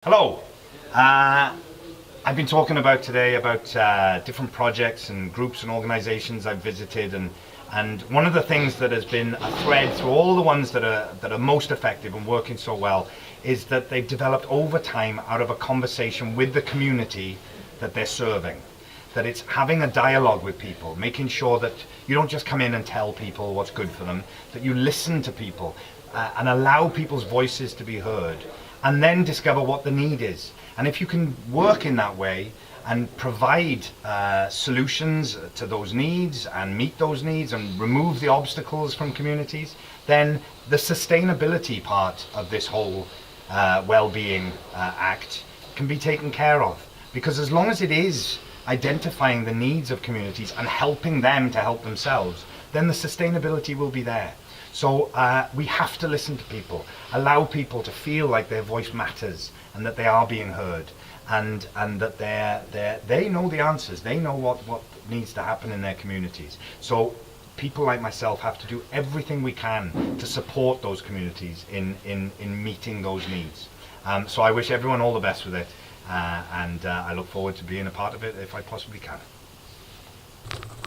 Hello. I've been talking about today about different projects and groups and organizations I've visited, and one of the things that has been a thread through all the ones that are most effective and working so well is that they've developed over time out of a conversation with the community that they're serving. That it's having a dialogue with people, making sure that you don't just come in and tell people what's good for them, that you listen to people and allow people's voices to be heard, and then discover what the need is. And if you can work in that way and provide solutions to those needs and meet those needs and remove the obstacles from communities, then the sustainability part of this whole well-being act can be taken care of. Because as long as it is identifying the needs of communities and helping them to help themselves, then the sustainability will be there. So we have to listen to people, allow people to feel like their voice matters and that they are being heard, and that they know the answers, they know what needs to happen in their communities. So people like myself have to do everything we can to support those communities in meeting those needs. So I wish everyone all the best with it, and I look forward to being a part of it if I possibly can.